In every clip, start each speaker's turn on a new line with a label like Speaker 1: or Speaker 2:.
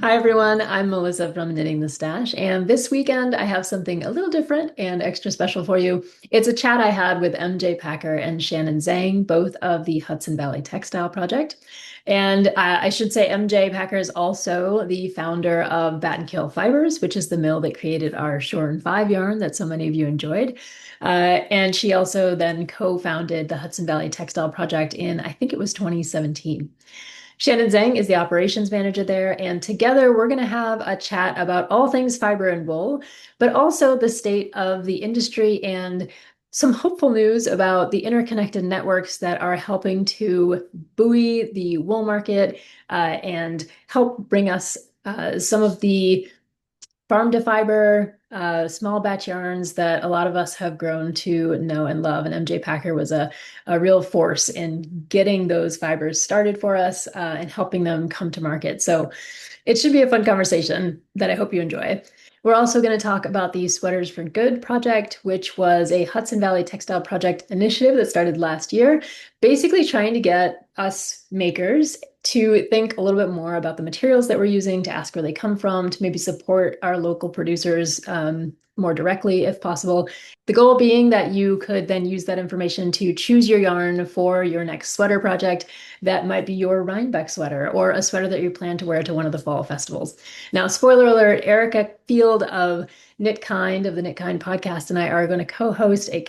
Speaker 1: Hi everyone, I'm Melissa from Knitting the Stash, and this weekend I have something a little different and extra special for you. It's a chat I had with MJ Packer and Shannon Zhang, both of the Hudson Valley Textile Project. And I should say MJ Packer is also the founder of Battenkill Fibers, which is the mill that created our Shore and Five yarn that so many of you enjoyed. And she also then co-founded the Hudson Valley Textile Project in, I think it was 2017. Shannon Zhang is the operations manager there, and together we're going to have a chat about all things fiber and wool, but also the state of the industry and some hopeful news about the interconnected networks that are helping to buoy the wool market and help bring us some of the farm to fiber, small batch yarns that a lot of us have grown to know and love. And MJ Packer was a real force in getting those fibers started for us and helping them come to market. So it should be a fun conversation that I hope you enjoy. We're also going to talk about the Sweaters for Good project, which was a Hudson Valley Textile Project initiative that started last year, basically trying to get us makers to think a little bit more about the materials that we're using, to ask where they come from, to maybe support our local producers more directly if possible. The goal being that you could then use that information to choose your yarn for your next sweater project. That might be your Rhinebeck sweater or a sweater that you plan to wear to one of the fall festivals. Now, spoiler alert, Erica Field of KnitKind of the KnitKind podcast and I are going to co-host a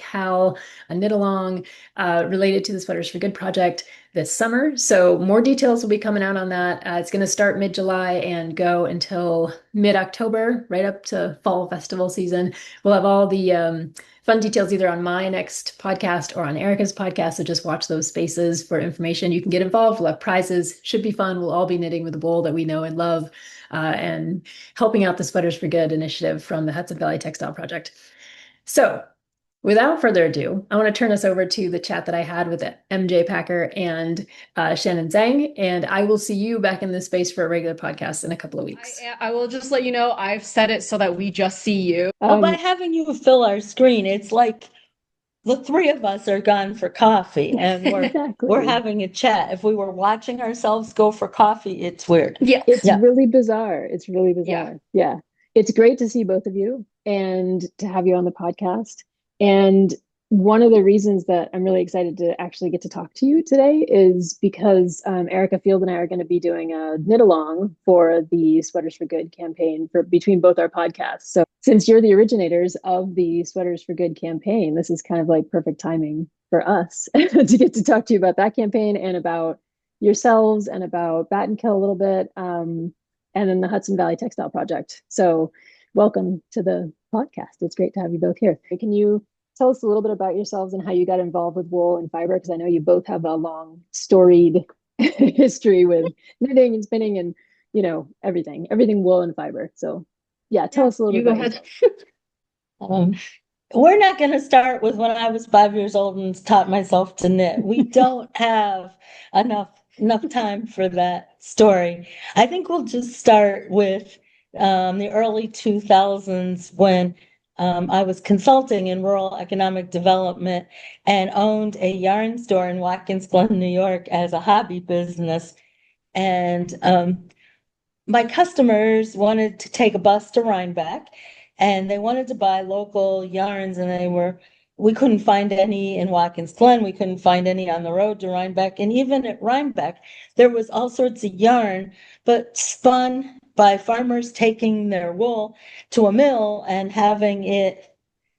Speaker 1: knit along related to the Sweaters for Good project this summer. So more details will be coming out on that. It's going to start mid-July and go until mid-October, right up to fall festival season. We'll have all the fun details either on my next podcast or on Erica's podcast. So just watch those spaces for information. You can get involved. We'll have prizes. Should be fun. We'll all be knitting with the wool that we know and love and helping out the Sweaters for Good initiative from the Hudson Valley Textile Project. So without further ado, I want to turn us over to the chat that I had with MJ Packer and Shannon Zhang, and I will see you back in this space for a regular podcast in a couple of weeks.
Speaker 2: I will just let you know I've set it so that we just see you.
Speaker 3: Well, by having you fill our screen, it's like the three of us are gone for coffee and we're having a chat. If we were watching ourselves go for coffee, it's weird.
Speaker 2: Yeah.
Speaker 1: It's really bizarre. It's really bizarre. Yeah. It's great to see both of you and to have you on the podcast. And one of the reasons that I'm really excited to actually get to talk to you today is because Erica Field and I are going to be doing a knit along for the Sweaters for Good campaign for between both our podcasts. So since you're the originators of the Sweaters for Good campaign, this is kind of like perfect timing for us to get to talk to you about that campaign and about yourselves and about Battenkill a little bit, and then the Hudson Valley Textile Project. So welcome to the podcast. It's great to have you both here. Can you tell us a little bit about yourselves and how you got involved with wool and fiber? Because I know you both have a long, storied history with knitting and spinning and, everything wool and fiber. So yeah, tell us a little bit about
Speaker 3: We're not going to start with when I was 5 years old and taught myself to knit. We don't have enough time for that story. I think we'll just start with the early 2000s when I was consulting in rural economic development and owned a yarn store in Watkins Glen, New York as a hobby business. And my customers wanted to take a bus to Rhinebeck and they wanted to buy local yarns and we couldn't find any in Watkins Glen. We couldn't find any on the road to Rhinebeck. And even at Rhinebeck, there was all sorts of yarn, but spun by farmers taking their wool to a mill and having it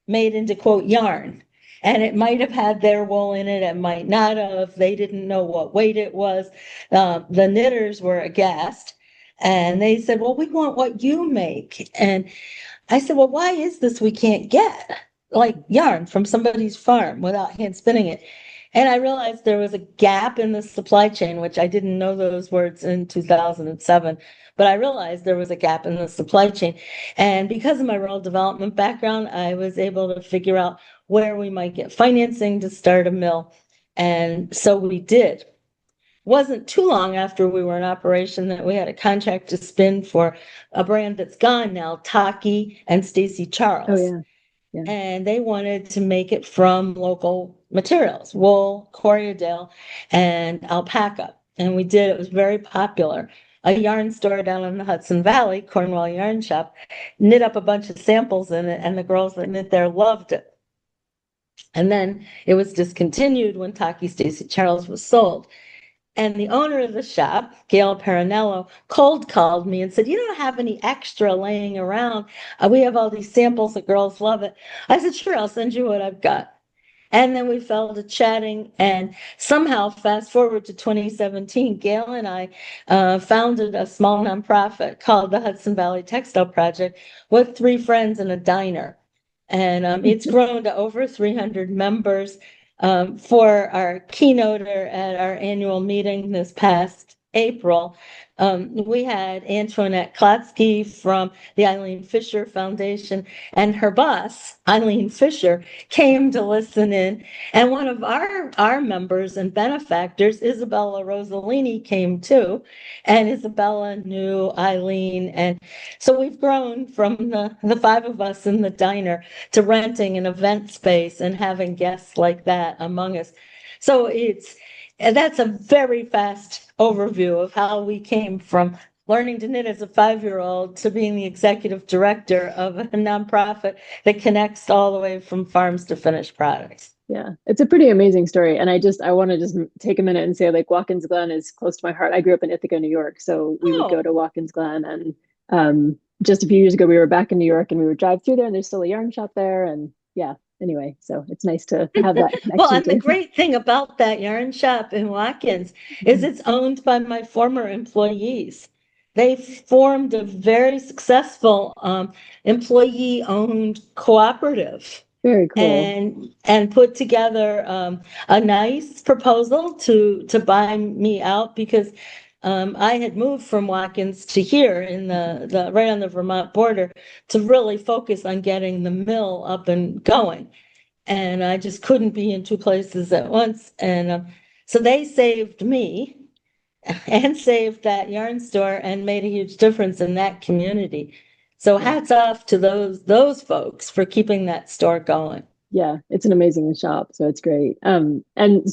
Speaker 3: made into, quote, yarn. And it might have had their wool in it, it might not have. They didn't know what weight it was. The knitters were aghast. And they said, well, we want what you make. And I said, well, why is this we can't get like yarn from somebody's farm without hand spinning it? And I realized there was a gap in the supply chain, which I didn't know those words in 2007, but I realized there was a gap in the supply chain. And because of my rural development background, I was able to figure out where we might get financing to start a mill. And so we did. Wasn't too long after we were in operation that we had a contract to spin for a brand that's gone now, Taki and Stacy Charles.
Speaker 1: Oh, yeah.
Speaker 3: And they wanted to make it from local materials, wool, Corriedale, and alpaca. And we did. It was very popular. a yarn store down in the Hudson Valley, Cornwall Yarn Shop, knit up a bunch of samples in it, and the girls that knit there loved it. And then it was discontinued when Taki Stacy Charles was sold. And the owner of the shop, Gail Paranello, cold called me and said, "You don't have any extra laying around. We have all these samples. The girls love it." I said, "Sure, I'll send you what I've got." And then we fell to chatting, and somehow, fast forward to 2017, Gail and I founded a small nonprofit called the Hudson Valley Textile Project with 3 friends in a diner. And it's grown to over 300 members. For our keynoter at our annual meeting this past April, we had Antoinette Klotsky from the Eileen Fisher Foundation, and her boss, Eileen Fisher, came to listen in. And one of our members and benefactors, Isabella Rossellini, came too. And Isabella knew Eileen. And so we've grown from the 5 of us in the diner to renting an event space and having guests like that among us. So that's a very fast overview of how we came from learning to knit as a 5-year-old to being the executive director of a nonprofit that connects all the way from farms to finished products.
Speaker 1: Yeah, it's a pretty amazing story. And I want to just take a minute and say, like, Watkins Glen is close to my heart. I grew up in Ithaca, New York. So we would go to Watkins Glen. And just a few years ago, we were back in New York and we would drive through there, and there's still a yarn shop there. And yeah, anyway, so it's nice to have that connection.
Speaker 3: Well, and the great thing about that yarn shop in Watkins is it's owned by my former employees. They formed a very successful employee-owned cooperative.
Speaker 1: Very cool.
Speaker 3: And put together a nice proposal to buy me out, because I had moved from Watkins to here in the right on the Vermont border to really focus on getting the mill up and going. And I just couldn't be in 2 places at once. And so they saved me and saved that yarn store and made a huge difference in that community. So hats off to those folks for keeping that store going.
Speaker 1: Yeah, it's an amazing shop, so it's great. And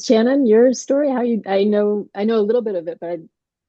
Speaker 1: Shannon, your story, I know a little bit of it, but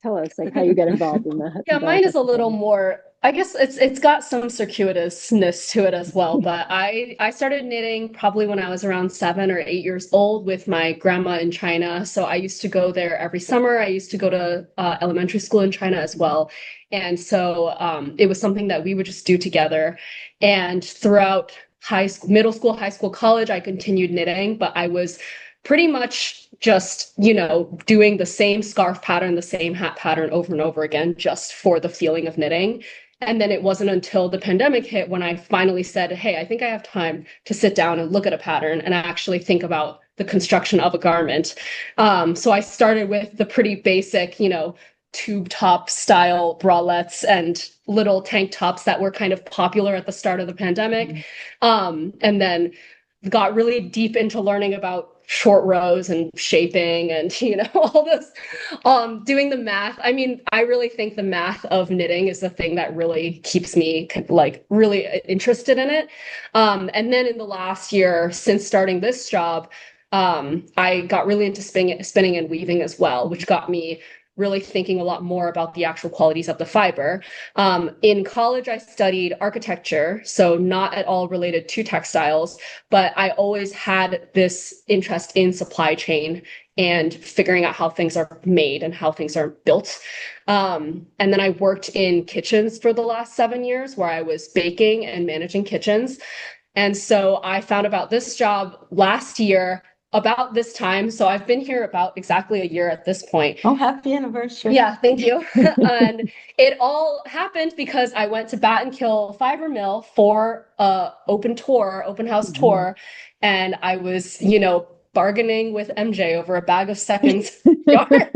Speaker 1: tell us, like, how you get involved in the
Speaker 2: Yeah, mine is a little more, I guess it's got some circuitousness to it as well. But I started knitting probably when I was around 7 or 8 years old with my grandma in China. So I used to go there every summer. I used to go to elementary school in China as well. And so it was something that we would just do together. And throughout high school, middle school, high school, college, I continued knitting, but I was pretty much just, doing the same scarf pattern, the same hat pattern over and over again, just for the feeling of knitting. And then it wasn't until the pandemic hit when I finally said, hey, I think I have time to sit down and look at a pattern and actually think about the construction of a garment. So I started with the pretty basic, tube top style bralettes and little tank tops that were kind of popular at the start of the pandemic. And then got really deep into learning about short rows and shaping and, all this, doing the math. I mean, I really think the math of knitting is the thing that really keeps me like really interested in it. And then in the last year, since starting this job, I got really into spinning and weaving as well, which got me really thinking a lot more about the actual qualities of the fiber. In college, I studied architecture, so not at all related to textiles, but I always had this interest in supply chain and figuring out how things are made and how things are built. And then I worked in kitchens for the last 7 years, where I was baking and managing kitchens. And so I found about this job last year, about this time. So I've been here about exactly a year at this point.
Speaker 3: Oh, happy anniversary.
Speaker 2: Yeah, thank you. And it all happened because I went to Battenkill Fiber Mill for a open house tour. And I was, bargaining with MJ over a bag of seconds yarn.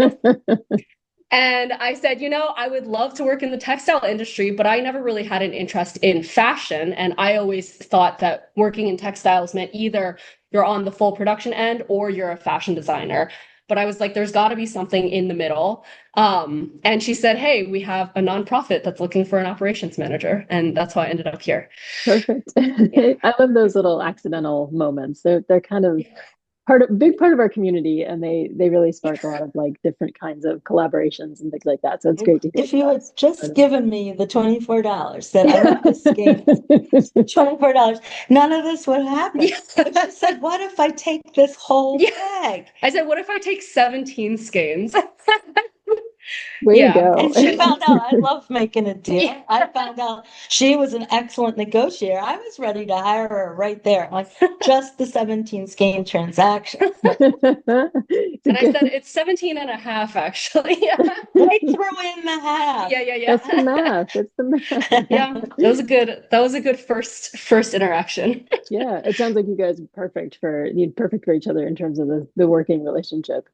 Speaker 2: And I said, I would love to work in the textile industry, but I never really had an interest in fashion. And I always thought that working in textiles meant either you're on the full production end or you're a fashion designer. But I was like, there's got to be something in the middle. And she said, hey, we have a nonprofit that's looking for an operations manager. And that's how I ended up here.
Speaker 1: Perfect. I love those little accidental moments. They're kind of big part of our community, and they really spark a lot of like different kinds of collaborations and things like that. So it's great to hear.
Speaker 3: If you had just given me the $24 that I want this game, $24, none of this would happen. I said, what if I take this whole bag?
Speaker 2: I said, what if I take 17 skeins?
Speaker 1: Way to go.
Speaker 3: And she found out I love making a deal. I found out she was an excellent negotiator. I was ready to hire her right there, like just the 17 skein transaction.
Speaker 2: And I said, it's 17 and a half, actually.
Speaker 3: I threw in the half.
Speaker 2: Yeah.
Speaker 1: That's the math. That's the math.
Speaker 2: Yeah, that was a good first interaction.
Speaker 1: Yeah, it sounds like you guys are perfect for each other in terms of the working relationship.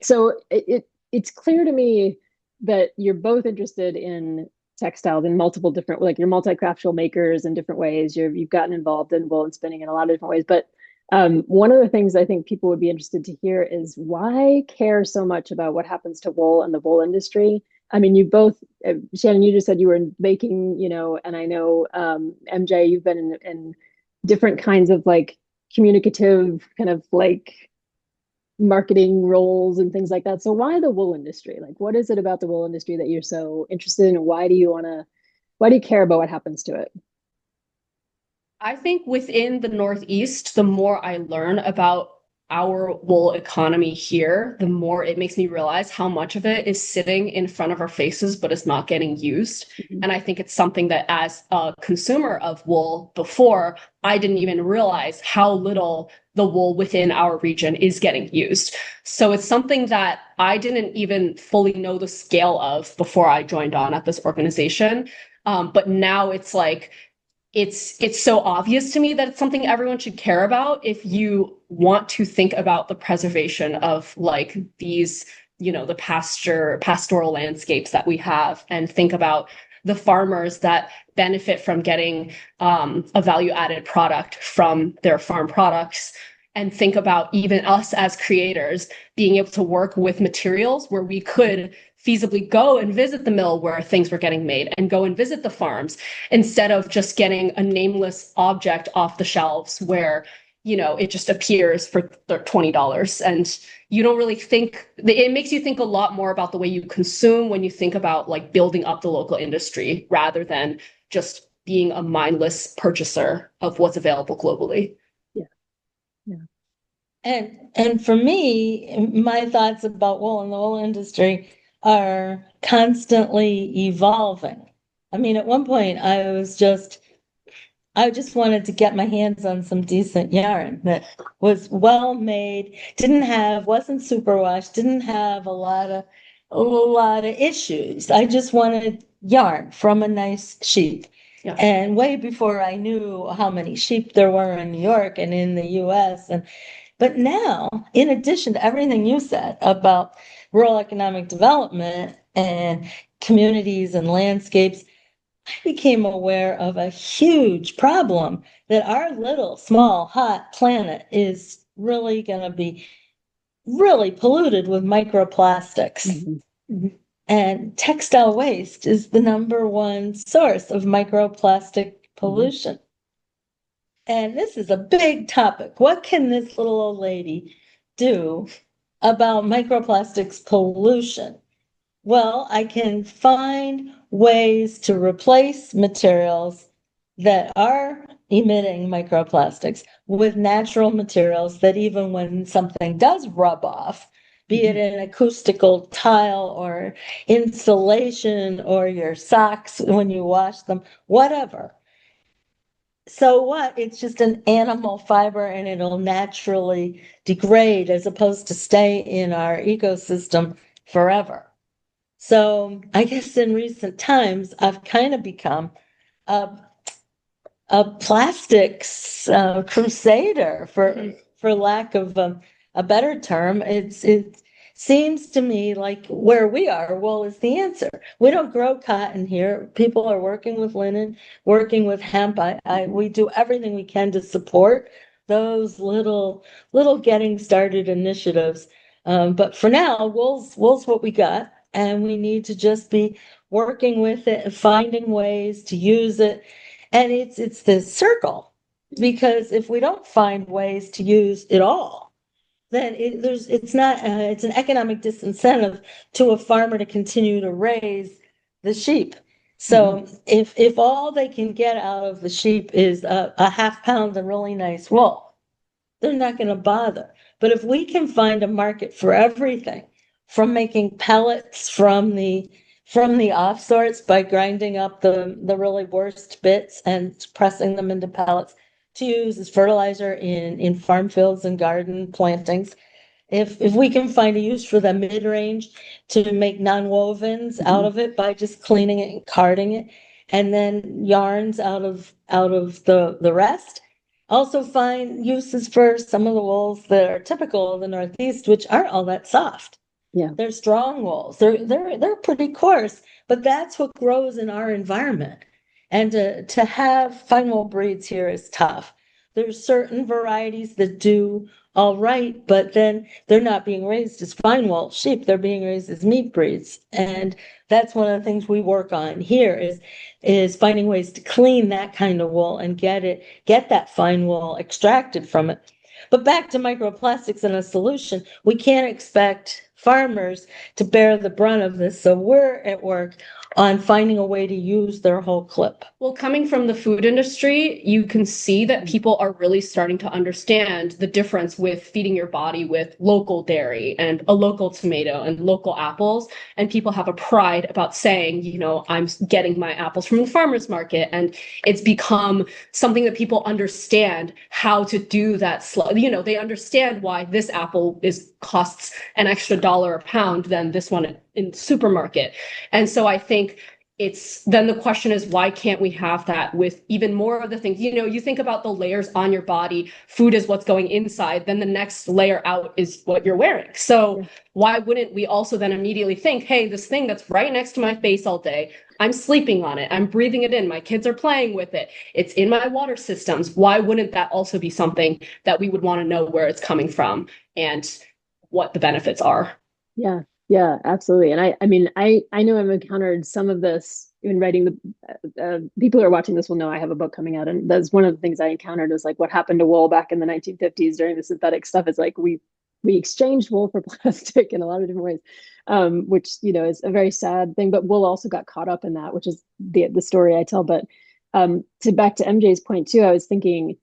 Speaker 1: So it's clear to me that you're both interested in textiles in multiple different, like you're multi-craftual makers in different ways. You've gotten involved in wool and spinning in a lot of different ways. But one of the things I think people would be interested to hear is why care so much about what happens to wool and the wool industry. I mean, you both, Shannon, you just said you were in baking, and I know MJ, you've been in different kinds of like communicative kind of like marketing roles and things like that. So why the wool industry? Like, what is it about the wool industry that you're so interested in? And why do you care about what happens to it?
Speaker 2: I think within the Northeast, the more I learn about our wool economy here, the more it makes me realize how much of it is sitting in front of our faces, but is not getting used. Mm-hmm. And I think it's something that as a consumer of wool before, I didn't even realize how little the wool within our region is getting used. So it's something that I didn't even fully know the scale of before I joined on at this organization. But now it's like, it's so obvious to me that it's something everyone should care about if you want to think about the preservation of like these, the pastoral landscapes that we have, and think about the farmers that benefit from getting a value added product from their farm products, and think about even us as creators being able to work with materials where we could feasibly go and visit the mill where things were getting made, and go and visit the farms, instead of just getting a nameless object off the shelves where, it just appears for $20. And you don't really think, it makes you think a lot more about the way you consume when you think about like building up the local industry, rather than just being a mindless purchaser of what's available globally.
Speaker 1: Yeah.
Speaker 3: And for me, my thoughts about wool and the wool industry are constantly evolving. I mean, at one point I just wanted to get my hands on some decent yarn that was well made, wasn't superwashed, didn't have a lot of issues. I just wanted yarn from a nice sheep. Yeah. And way before I knew how many sheep there were in New York and in the US. But now, in addition to everything you said about rural economic development and communities and landscapes, I became aware of a huge problem that our little, small, hot planet is really going to be really polluted with microplastics. Mm-hmm. And textile waste is the number one source of microplastic pollution. Mm-hmm. And this is a big topic. What can this little old lady do about microplastics pollution? Well, I can find ways to replace materials that are emitting microplastics with natural materials that, even when something does rub off, be it an acoustical tile or insulation or your socks when you wash them, whatever. So what? It's just an animal fiber, and it'll naturally degrade as opposed to stay in our ecosystem forever. So I guess in recent times, I've kind of become a plastics crusader, for lack of a better term. It seems to me like where we are, wool is the answer. We don't grow cotton here. People are working with linen, working with hemp. We do everything we can to support those little getting started initiatives. But for now, wool's what we got. And we need to just be working with it and finding ways to use it. And it's this circle, because if we don't find ways to use it all, then it's an economic disincentive to a farmer to continue to raise the sheep. So if all they can get out of the sheep is a half pound of really nice wool, they're not going to bother. But if we can find a market for everything, from making pellets from the off sorts by grinding up the really worst bits and pressing them into pellets to use as fertilizer in farm fields and garden plantings. If we can find a use for the mid-range to make non-wovens out of it by just cleaning it and carding it, and then yarns out of the rest. Also find uses for some of the wools that are typical of the Northeast, which aren't all that soft.
Speaker 1: Yeah.
Speaker 3: They're strong wools. They're pretty coarse, but that's what grows in our environment. And to have fine wool breeds here is tough. There's certain varieties that do all right, but then they're not being raised as fine wool sheep. They're being raised as meat breeds. And that's one of the things we work on here is finding ways to clean that kind of wool and get that fine wool extracted from it. But back to microplastics and a solution, we can't expect farmers to bear the brunt of this. So we're at work on finding a way to use their whole clip.
Speaker 2: Well, coming from the food industry, you can see that people are really starting to understand the difference with feeding your body with local dairy and a local tomato and local apples. And people have a pride about saying, I'm getting my apples from the farmer's market. And it's become something that people understand how to do that slow. They understand why this apple costs an extra $1 a pound than this one in the supermarket. And so I think then the question is, why can't we have that with even more of the things? You think about the layers on your body, food is what's going inside, then the next layer out is what you're wearing. So why wouldn't we also then immediately think, hey, this thing that's right next to my face all day, I'm sleeping on it, I'm breathing it in, my kids are playing with it, it's in my water systems. Why wouldn't that also be something that we would want to know where it's coming from and what the benefits are?
Speaker 1: Yeah. Yeah, absolutely. And I know I've encountered some of this in writing people who are watching this will know I have a book coming out. And that's one of the things I encountered is like what happened to wool back in the 1950s during the synthetic stuff is like we exchanged wool for plastic in a lot of different ways, which, is a very sad thing. But wool also got caught up in that, which is the story I tell. But back to MJ's point too, I was thinking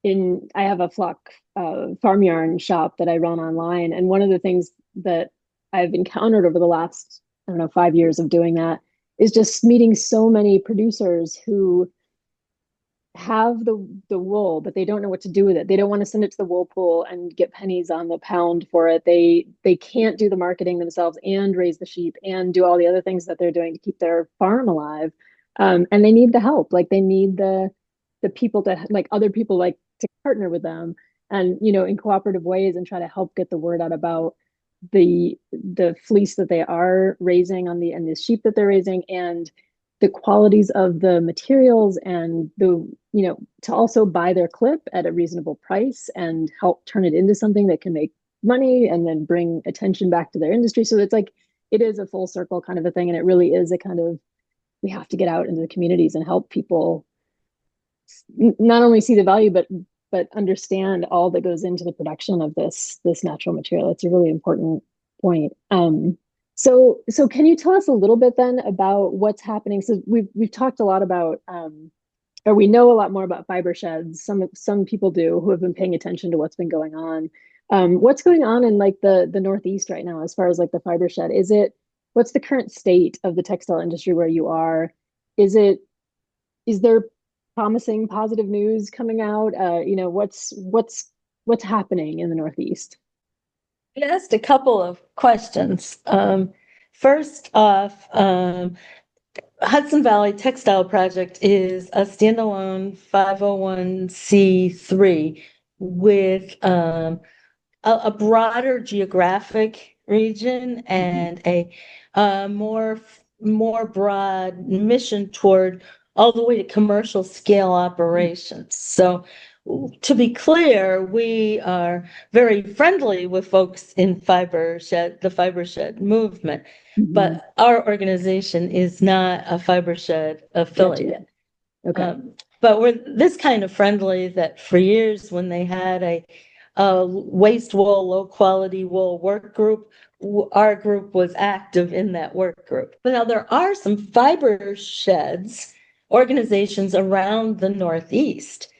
Speaker 1: I have a flock farm yarn shop that I run online. And one of the things that I've encountered over the last, 5 years of doing that is just meeting so many producers who have the wool, but they don't know what to do with it. They don't want to send it to the wool pool and get pennies on the pound for it. They can't do the marketing themselves and raise the sheep and do all the other things that they're doing to keep their farm alive. And they need the help. Like they need the people to like other people like to partner with them and in cooperative ways and try to help get the word out about the fleece that they are raising and the sheep that they're raising and the qualities of the materials and to also buy their clip at a reasonable price and help turn it into something that can make money and then bring attention back to their industry. So it's like it is a full circle kind of a thing, and it really is a kind of we have to get out into the communities and help people not only see the value but understand all that goes into the production of this natural material. It's a really important point. So can you tell us a little bit then about what's happening? So we've talked a lot about, or we know a lot more about fiber sheds. Some people do who have been paying attention to what's been going on. What's going on in like the Northeast right now as far as like the fiber shed? What's the current state of the textile industry where you are? Is there promising positive news coming out? What's happening in the Northeast?
Speaker 3: I asked a couple of questions. First off, Hudson Valley Textile Project is a standalone 501c3 with a broader geographic region and a more broad mission toward all the way to commercial scale operations. So to be clear, we are very friendly with folks in the fiber shed movement, but our organization is not a fiber shed affiliate.
Speaker 1: Okay.
Speaker 3: But we're this kind of friendly that for years when they had a waste wool, low quality wool work group. Our group was active in that work group. But now there are some fiber sheds organizations around the Northeast.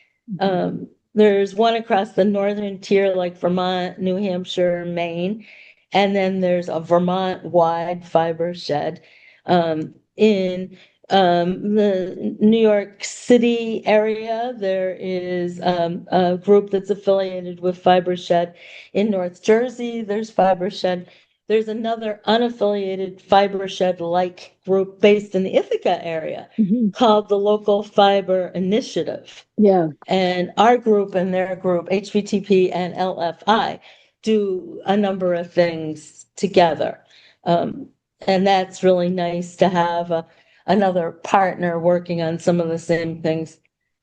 Speaker 3: There's one across the northern tier, like Vermont, New Hampshire, Maine. And then there's a Vermont-wide fiber shed in the New York City area. There is a group that's affiliated with Fiber Shed. In North Jersey, there's Fiber Shed. There's another unaffiliated Fiber Shed-like group based in the Ithaca area called the Local Fiber Initiative.
Speaker 1: Yeah.
Speaker 3: And our group and their group, HVTP and LFI, do a number of things together. And that's really nice to have another partner working on some of the same things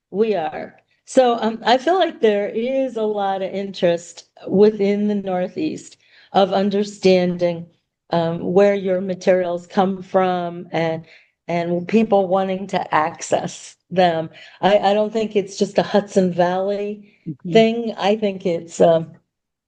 Speaker 3: we are. So I feel like there is a lot of interest within the Northeast of understanding where your materials come from and people wanting to access them. I don't think it's just a Hudson Valley thing. I think it's a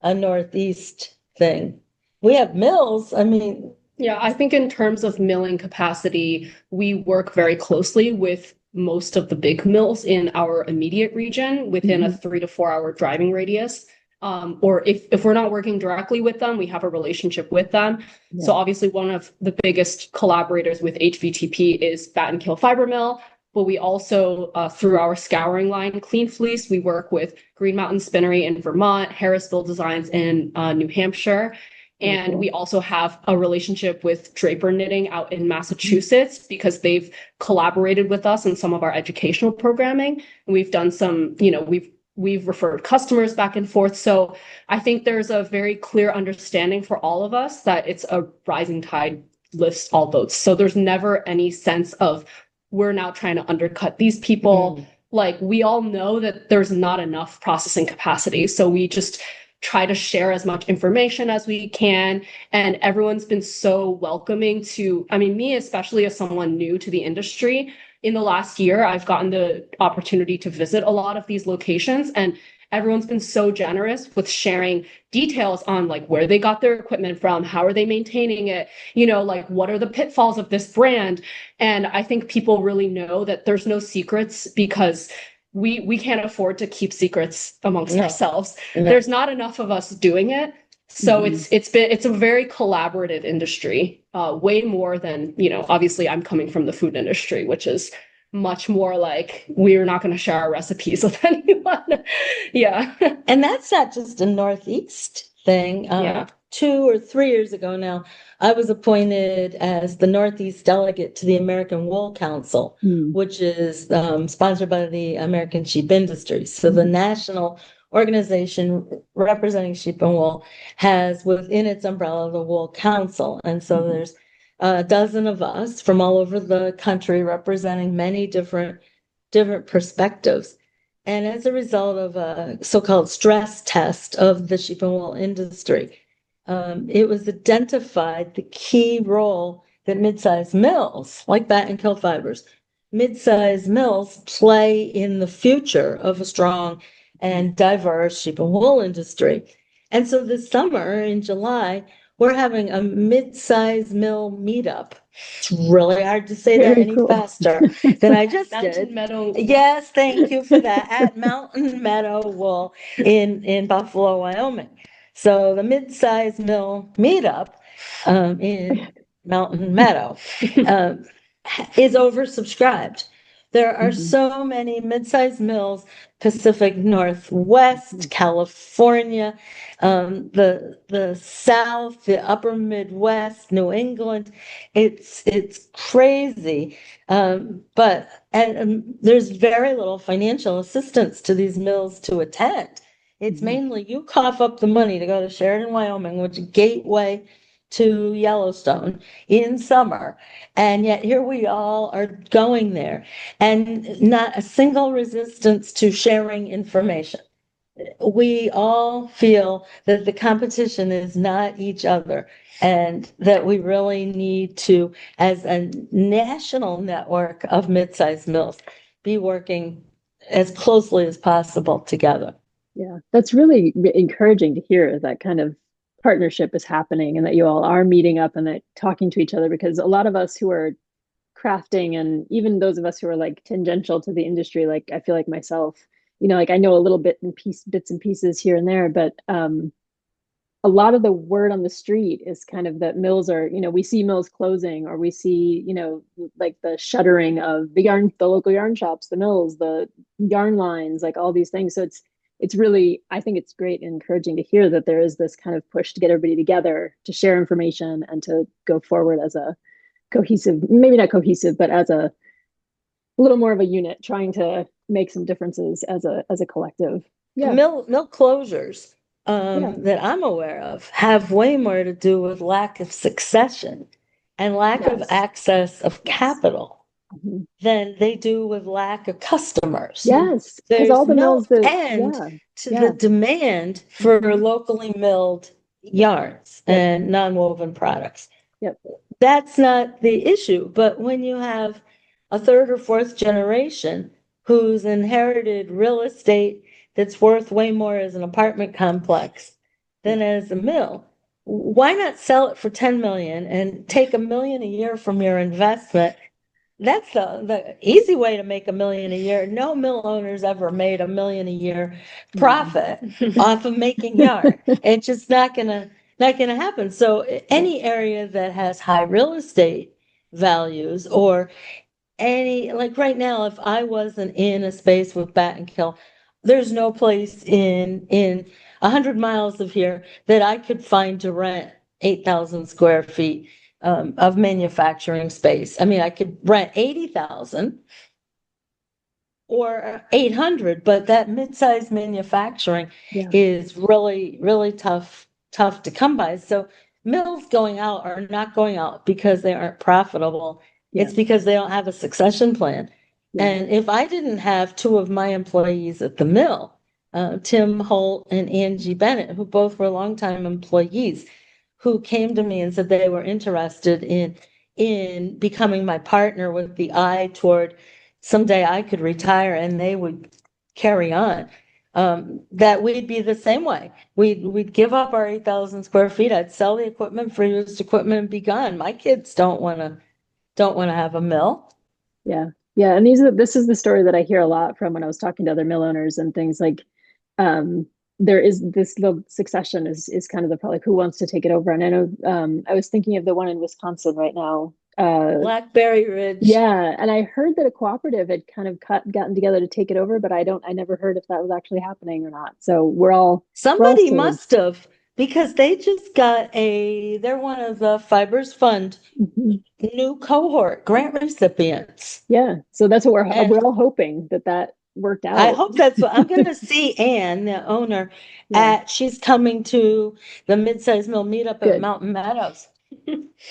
Speaker 3: Northeast thing. We have mills. I mean,
Speaker 2: yeah, I think in terms of milling capacity, we work very closely with most of the big mills in our immediate region within a 3 to 4 hour driving radius. Or if we're not working directly with them, we have a relationship with them. Yeah. So obviously one of the biggest collaborators with HVTP is Battenkill Fiber Mill, but we also, through our scouring line, Clean Fleece, we work with Green Mountain Spinnery in Vermont, Harrisville Designs in New Hampshire. And we also have a relationship with Draper Knitting out in Massachusetts because they've collaborated with us in some of our educational programming. And we've done some, we've referred customers back and forth. So I think there's a very clear understanding for all of us that it's a rising tide lifts all boats. So there's never any sense of we're now trying to undercut these people. Like, we all know that there's not enough processing capacity. So we just try to share as much information as we can. And everyone's been so welcoming to, I mean, me, especially as someone new to the industry, in the last year, I've gotten the opportunity to visit a lot of these locations, and everyone's been so generous with sharing details on like where they got their equipment from, how are they maintaining it, like what are the pitfalls of this brand. And I think people really know that there's no secrets because we can't afford to keep secrets amongst ourselves. There's not enough of us doing it. So it's a very collaborative industry, way more than, obviously I'm coming from the food industry, which is much more like we're not going to share our recipes with anyone. Yeah.
Speaker 3: And that's not just a Northeast thing. 2 or 3 years ago now, I was appointed as the Northeast delegate to the American Wool Council, which is sponsored by the American Sheep Industry. So the national organization representing sheep and wool has within its umbrella the Wool Council. And so there's a dozen of us from all over the country representing many different perspectives. And as a result of a so-called stress test of the sheep and wool industry, it was identified the key role that mid-sized mills, like Battenkill Fibers, mid-sized mills play in the future of a strong and diverse sheep and wool industry. And so this summer in July, we're having a mid-sized mill meetup. It's really hard to say that any faster than I just did.
Speaker 2: Meadow.
Speaker 3: Yes, thank you for that. At Mountain Meadow Wool in Buffalo, Wyoming. So the mid-sized mill meetup in Mountain Meadow is oversubscribed. There are so many mid-sized mills, Pacific Northwest, California, the South, the Upper Midwest, New England. It's crazy, but there's very little financial assistance to these mills to attend. It's mainly you cough up the money to go to Sheridan, Wyoming, which is a gateway to Yellowstone in summer. And yet here we all are going there, and not a single resistance to sharing information. We all feel that the competition is not each other, and that we really need to, as a national network of mid-sized mills, be working as closely as possible together.
Speaker 1: Yeah, that's really encouraging to hear that kind of partnership is happening and that you all are meeting up and that talking to each other, because a lot of us who are crafting and even those of us who are like tangential to the industry, like I feel like myself, like I know a little bits and pieces here and there, but a lot of the word on the street is kind of that mills are, we see mills closing, or we see, like the shuttering of the local yarn shops, the mills, the yarn lines, like all these things. So it's really, I think it's great and encouraging to hear that there is this kind of push to get everybody together, to share information and to go forward as a cohesive, maybe not cohesive, but as a little more of a unit, trying to make some differences as a collective. Yeah.
Speaker 3: Mill closures
Speaker 1: Yeah.
Speaker 3: that I'm aware of have way more to do with lack of succession and lack of
Speaker 1: Yes.
Speaker 3: access of
Speaker 1: Yes.
Speaker 3: capital
Speaker 1: Mhm.
Speaker 3: than they do with lack of customers.
Speaker 1: Yes, because all
Speaker 3: There's
Speaker 1: the
Speaker 3: no
Speaker 1: mills that,
Speaker 3: end to
Speaker 1: yeah.
Speaker 3: the demand for
Speaker 1: Mhm.
Speaker 3: locally milled yarns
Speaker 1: Yep.
Speaker 3: and non-woven products.
Speaker 1: Yep.
Speaker 3: That's not the issue. But when you have a third or fourth generation who's inherited real estate that's worth way more as an apartment complex than as a mill, why not sell it for 10 million and take $1 million a year from your investment? That's the easy way to make $1 million a year. No mill owners ever made $1 million a year profit off of making yarn. It's just not gonna happen. So any area that has high real estate values, or any, like right now, if I wasn't in a space with Battenkill, there's no place in 100 miles of here that I could find to rent 8,000 square feet of manufacturing space. I mean, I could rent 80,000 or 800, but that mid-sized manufacturing
Speaker 1: Yeah.
Speaker 3: is really, really tough to come by. So mills going out are not going out because they aren't profitable.
Speaker 1: Yeah.
Speaker 3: It's because they don't have a succession plan.
Speaker 1: Yeah.
Speaker 3: And if I didn't have two of my employees at the mill, Tim Holt and Angie Bennett, who both were longtime employees, who came to me and said they were interested in becoming my partner with the eye toward someday I could retire and they would carry on. That we'd be the same way. We'd give up our 8,000 square feet. I'd sell the equipment for used equipment and be gone. My kids don't want to have a mill.
Speaker 1: Yeah. Yeah. And this is the story that I hear a lot from when I was talking to other mill owners and things like, there is the succession is kind of the problem, like who wants to take it over. And I know, I was thinking of the one in Wisconsin right now.
Speaker 3: Blackberry Ridge.
Speaker 1: Yeah. And I heard that a cooperative had kind of gotten together to take it over, but I never heard if that was actually happening or not. So
Speaker 3: Somebody must have, because they just got they're one of the Fibers Fund new cohort grant recipients.
Speaker 1: Yeah. So that's what
Speaker 3: And
Speaker 1: we're all hoping that worked out.
Speaker 3: I hope that's what I'm going to see. Ann, the owner,
Speaker 1: Yeah.
Speaker 3: she's coming to the mid-size mill meetup
Speaker 1: Good.
Speaker 3: at Mountain Meadows.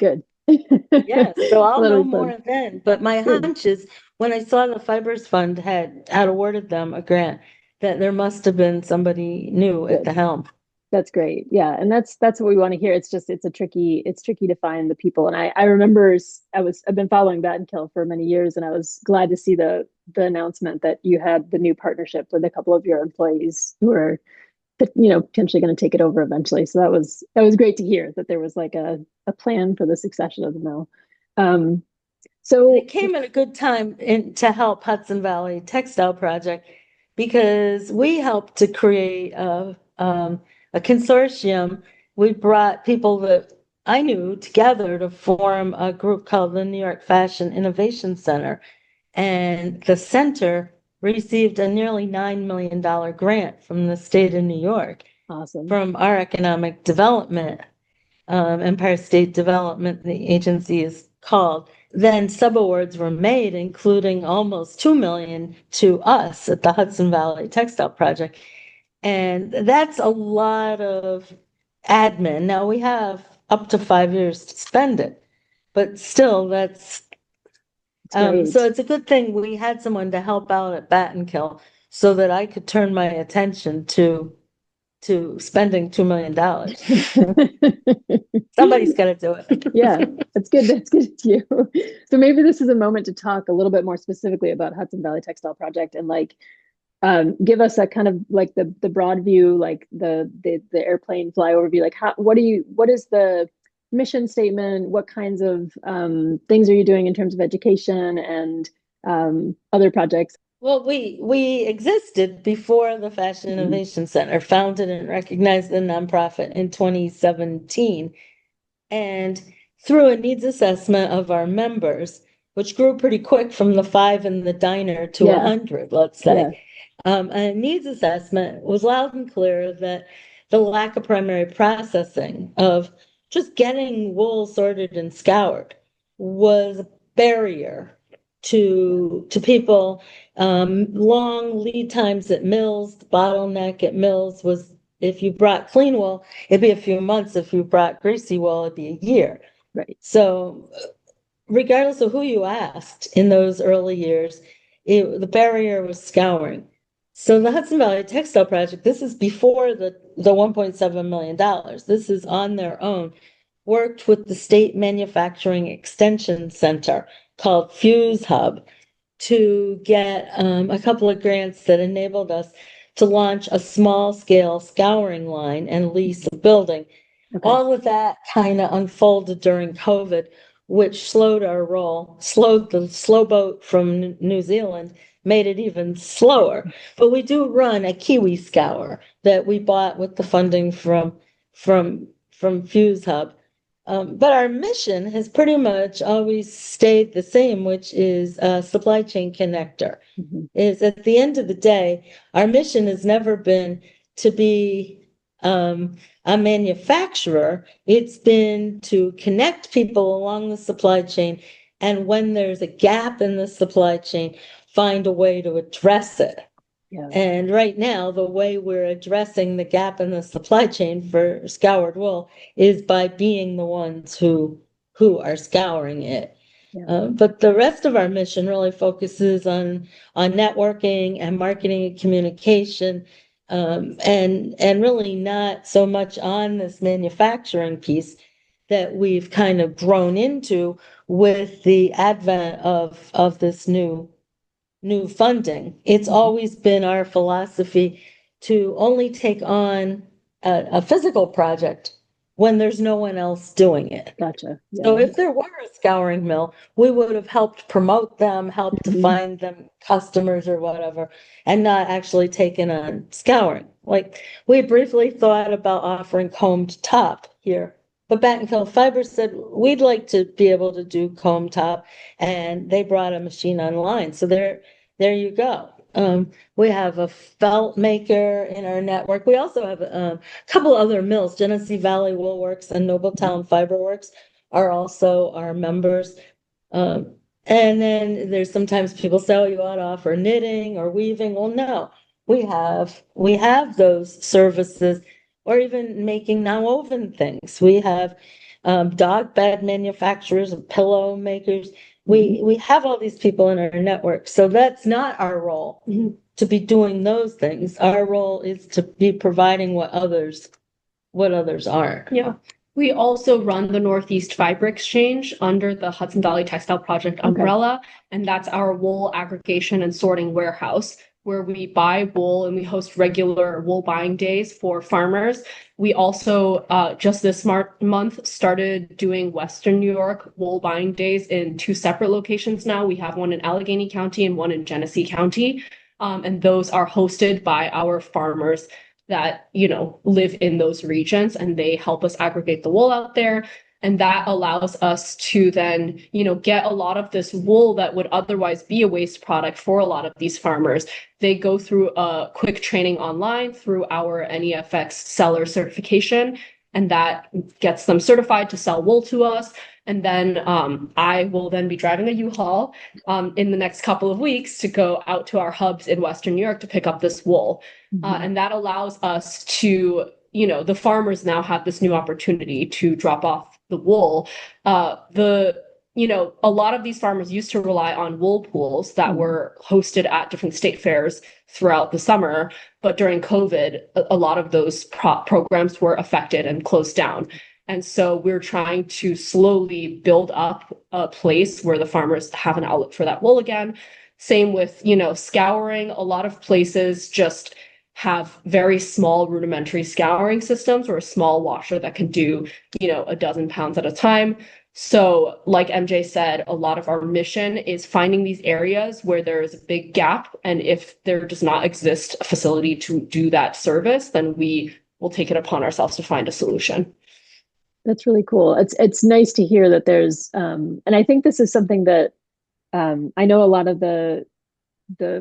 Speaker 1: Good.
Speaker 3: Yeah, so I'll
Speaker 1: That'll
Speaker 3: know
Speaker 1: be fun.
Speaker 3: more then. But my
Speaker 1: Good.
Speaker 3: hunch is when I saw the Fibers Fund had awarded them a grant, that there must have been somebody new at
Speaker 1: Good.
Speaker 3: the helm.
Speaker 1: That's great. Yeah. And that's what we want to hear. It's just, it's tricky to find the people. And I remember I've been following Battenkill for many years, and I was glad to see the announcement that you had the new partnership with a couple of your employees who are, potentially going to take it over eventually. So that was great to hear that there was like a plan for the succession of the mill. So
Speaker 3: it came at a good time to help Hudson Valley Textile Project, because we helped to create a consortium. We brought people that I knew together to form a group called the New York Fashion Innovation Center. And the center received a nearly $9 million grant from the state of New York.
Speaker 1: Awesome.
Speaker 3: From our economic development, Empire State Development, the agency is called. Then subawards were made, including almost $2 million to us at the Hudson Valley Textile Project. And that's a lot of admin. Now we have up to 5 years to spend it, but still so it's a good thing we had someone to help out at Battenkill so that I could turn my attention to spending $2 million. Somebody's got to do it.
Speaker 1: Yeah, that's good. That's good to you. So maybe this is a moment to talk a little bit more specifically about Hudson Valley Textile Project and like give us a kind of like the broad view, like the airplane flyover view. Like what is the mission statement? What kinds of things are you doing in terms of education and other projects?
Speaker 3: Well, we existed before the Fashion Innovation Center, founded and recognized the nonprofit in 2017. And through a needs assessment of our members, which grew pretty quick from the 5 in the diner to 100, let's say. A needs assessment was loud and clear that the lack of primary processing of just getting wool sorted and scoured was a barrier to people. Long lead times at mills, the bottleneck at mills was if you brought clean wool, it'd be a few months. If you brought greasy wool, it'd be a year.
Speaker 1: Right.
Speaker 3: So regardless of who you asked in those early years, the barrier was scouring. So the Hudson Valley Textile Project, this is before the $1.7 million. This is on their own. Worked with the State Manufacturing Extension Center called Fuse Hub to get a couple of grants that enabled us to launch a small scale scouring line and lease a building. Okay. All of that kind of unfolded during COVID, which slowed our roll, slowed the slow boat from New Zealand, made it even slower. But we do run a Kiwi scour that we bought with the funding from Fuse Hub. But our mission has pretty much always stayed the same, which is a supply chain connector. Is at the end of the day, our mission has never been to be a manufacturer. It's been to connect people along the supply chain, and when there's a gap in the supply chain, find a way to address it. Yeah. And right now, the way we're addressing the gap in the supply chain for scoured wool is by being the ones who are scouring it. Yeah. But the rest of our mission really focuses on networking and marketing and communication, and really not so much on this manufacturing piece that we've kind of grown into with the advent of this new funding. It's always been our philosophy to only take on a physical project when there's no one else doing it.
Speaker 1: Gotcha. Yeah.
Speaker 3: So if there were a scouring mill, we would have helped promote them, helped to find them customers or whatever, and not actually taken on scouring. Like we briefly thought about offering combed top here. But Battenkill Fibers said, we'd like to be able to do comb top, and they brought a machine online. So there you go. We have a felt maker in our network. We also have a couple other mills. Genesee Valley Woolworks and Nobletown Fiberworks are also our members. And then there's sometimes people say, oh, you ought to offer knitting or weaving. Well, no, we have those services, or even making non-woven things. We have dog bed manufacturers and pillow makers. We have all these people in our network. So that's not our role to be doing those things. Our role is to be providing what others aren't.
Speaker 2: Yeah. We also run the Northeast Fiber Exchange under the Hudson Valley Textile Project umbrella, and that's our wool aggregation and sorting warehouse, where we buy wool and we host regular wool buying days for farmers. We also, just this month, started doing Western New York wool buying days in 2 separate locations now. We have one in Allegheny County and one in Genesee County. And those are hosted by our farmers that, live in those regions, and they help us aggregate the wool out there. And that allows us to then, get a lot of this wool that would otherwise be a waste product for a lot of these farmers. They go through a quick training online through our NEFX seller certification, and that gets them certified to sell wool to us. And then I will then be driving a U-Haul in the next couple of weeks to go out to our hubs in Western New York to pick up this wool. And that allows us to, the farmers now have this new opportunity to drop off the wool. A lot of these farmers used to rely on wool pools that were hosted at different state fairs throughout the summer. But during COVID, a lot of those programs were affected and closed down. And so we're trying to slowly build up a place where the farmers have an outlet for that wool again. Same with, scouring. A lot of places just have very small rudimentary scouring systems or a small washer that can do, a dozen pounds at a time. So, like MJ said, a lot of our mission is finding these areas where there is a big gap. And if there does not exist a facility to do that service, then we will take it upon ourselves to find a solution.
Speaker 1: That's really cool. It's nice to hear that there's and I think this is something that I know a lot of the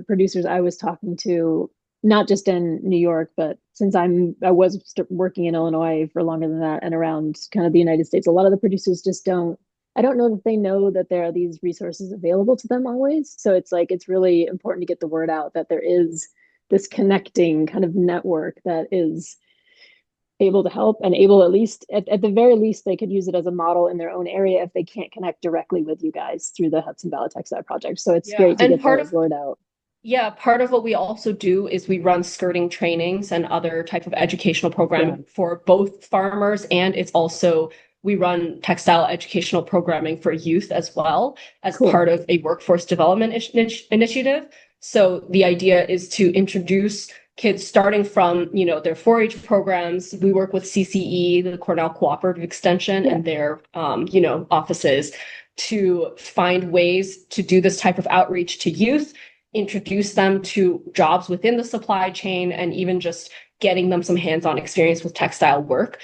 Speaker 1: producers I was talking to, not just in New York, but since I was working in Illinois for longer than that and around kind of the United States, a lot of the producers just don't. I don't know that they know that there are these resources available to them always. So it's like it's really important to get the word out that there is this connecting kind of network that is able to help and able, at least at the very least, they could use it as a model in their own area if they can't connect directly with you guys through the Hudson Valley Textile Project. So it's great to get the word out.
Speaker 2: Yeah, part of what we also do is we run skirting trainings and other type of educational programming for both farmers, and it's also we run textile educational programming for youth as well as part of a workforce development initiative. So the idea is to introduce kids starting from, their 4-H programs. We work with CCE, the Cornell Cooperative Extension, and their, offices to find ways to do this type of outreach to youth, introduce them to jobs within the supply chain, and even just getting them some hands-on experience with textile work.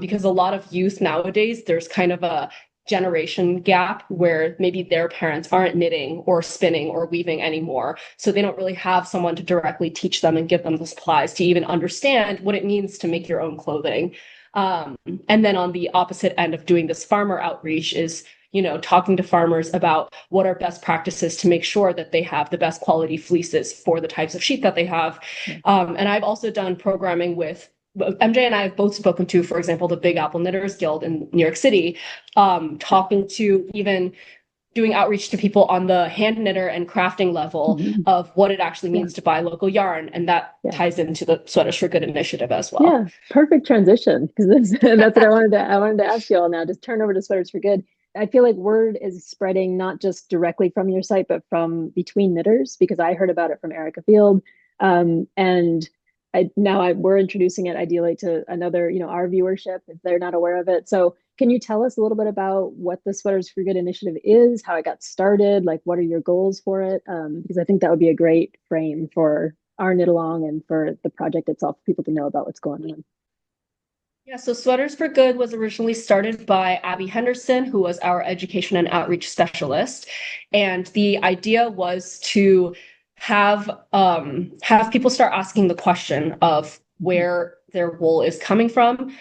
Speaker 2: Because a lot of youth nowadays, there's kind of a generation gap where maybe their parents aren't knitting or spinning or weaving anymore. So they don't really have someone to directly teach them and give them the supplies to even understand what it means to make your own clothing. And then on the opposite end of doing this farmer outreach is, talking to farmers about what are best practices to make sure that they have the best quality fleeces for the types of sheep that they have. And I've also done programming with MJ and I have both spoken to, for example, the Big Apple Knitters Guild in New York City, talking to even doing outreach to people on the hand knitter and crafting level of what it actually means to buy local yarn. And that ties into the Sweaters for Good initiative as well.
Speaker 1: Yeah, perfect transition, because that's what I wanted to ask you all now. Just turn over to Sweaters for Good. I feel like word is spreading not just directly from your site, but from between knitters, because I heard about it from Erica Field. And we're introducing it ideally to another, our viewership if they're not aware of it. So can you tell us a little bit about what the Sweaters for Good initiative is, how it got started, like what are your goals for it? Because I think that would be a great frame for our knit along and for the project itself, for people to know about what's going on.
Speaker 2: Yeah, so Sweaters for Good was originally started by Abby Henderson, who was our education and outreach specialist. And the idea was to have people start asking the question of where their wool is coming from,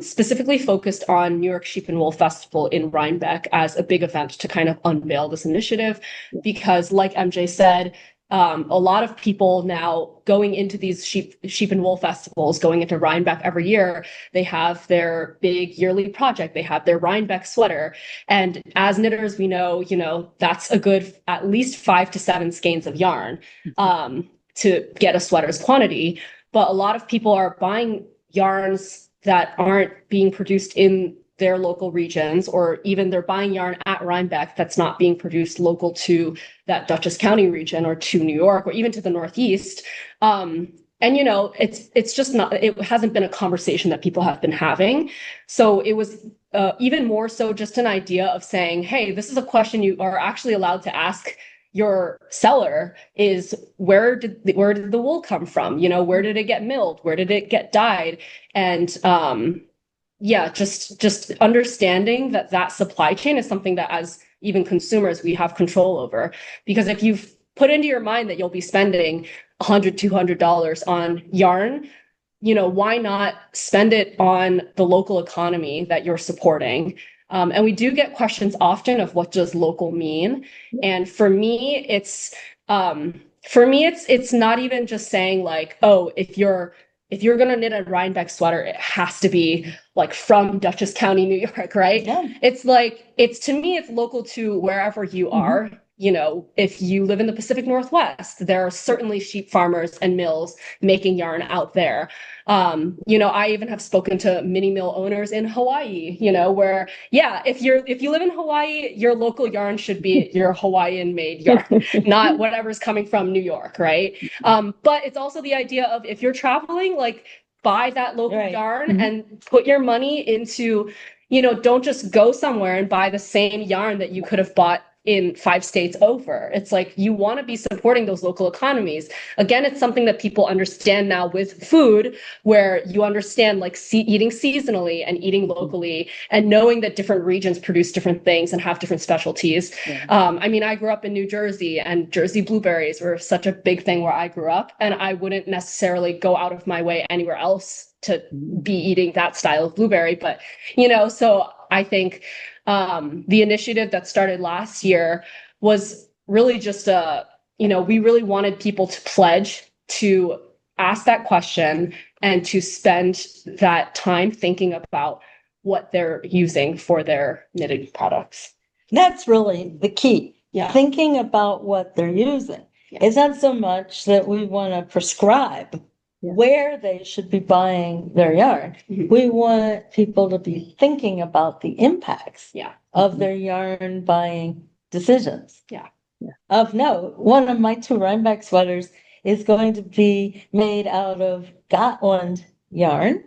Speaker 2: specifically focused on New York Sheep and Wool Festival in Rhinebeck as a big event to kind of unveil this initiative. Because like MJ said, a lot of people now going into these sheep and wool festivals, going into Rhinebeck every year, they have their big yearly project. They have their Rhinebeck sweater. And as knitters, we know, that's a good at least 5 to 7 skeins of yarn to get a sweater's quantity. But a lot of people are buying yarns that aren't being produced in their local regions, or even they're buying yarn at Rhinebeck that's not being produced local to that Dutchess County region or to New York or even to the Northeast. And, it's just not, it hasn't been a conversation that people have been having. So it was even more so just an idea of saying, hey, this is a question you are actually allowed to ask your seller, is where did the wool come from? Where did it get milled? Where did it get dyed? And, just understanding that supply chain is something that as even consumers, we have control over. Because if you've put into your mind that you'll be spending $100, $200 on yarn, why not spend it on the local economy that you're supporting? And we do get questions often of what does local mean? And for me, it's not even just saying like, oh, if you're going to knit a Rhinebeck sweater, it has to be like from Dutchess County, New York, right? Yeah. To me, it's local to wherever you are. if you live in the Pacific Northwest, there are certainly sheep farmers and mills making yarn out there. I even have spoken to mini mill owners in Hawaii, where, yeah, if you live in Hawaii, your local yarn should be your Hawaiian made yarn, not whatever's coming from New York, right? But it's also the idea of, if you're traveling, like, buy that local yarn and put your money into, don't just go somewhere and buy the same yarn that you could have bought in 5 states over. It's like, you want to be supporting those local economies. Again, it's something that people understand now with food, where you understand, like, eating seasonally and eating locally, and knowing that different regions produce different things and have different specialties. I grew up in New Jersey, and Jersey blueberries were such a big thing where I grew up, and I wouldn't necessarily go out of my way anywhere else to be eating that style of blueberry. But, so I think the initiative that started last year was really just we really wanted people to pledge to ask that question and to spend that time thinking about what they're using for their knitting products.
Speaker 3: That's really the key.
Speaker 2: Yeah.
Speaker 3: Thinking about what they're using. Yeah. It's not so much that we want to prescribe where they should be buying their yarn. We want people to be thinking about the impacts of their yarn buying decisions. Of note, one of my 2 Rhinebeck sweaters is going to be made out of Gotland yarn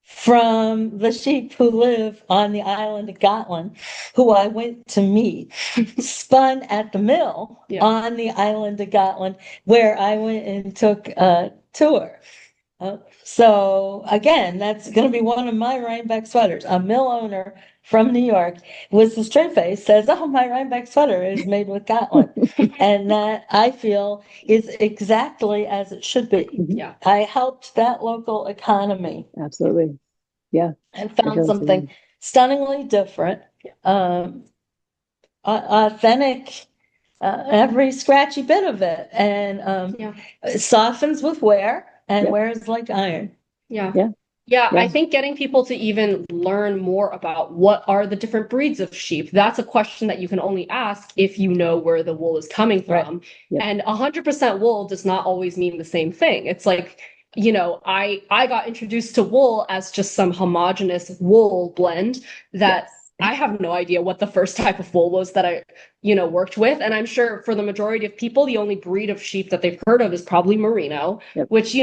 Speaker 3: from the sheep who live on the island of Gotland, who I went to meet, spun at the mill on the island of Gotland, where I went and took a tour. So again, that's going to be one of my Rhinebeck sweaters. A mill owner from New York with a straight face says, "Oh, my Rhinebeck sweater is made with Gotland." And that, I feel, is exactly as it should be.
Speaker 2: Yeah.
Speaker 3: I helped that local economy.
Speaker 1: Absolutely. Yeah.
Speaker 3: And found something stunningly different, authentic, every scratchy bit of it. And it softens with wear, and wears like iron.
Speaker 2: Yeah, I think getting people to even learn more about what are the different breeds of sheep, that's a question that you can only ask if you know where the wool is coming from. And 100% wool does not always mean the same thing. It's like, I got introduced to wool as just some homogenous wool blend that I have no idea what the first type of wool was that I, worked with. And I'm sure for the majority of people, the only breed of sheep that they've heard of is probably merino, which,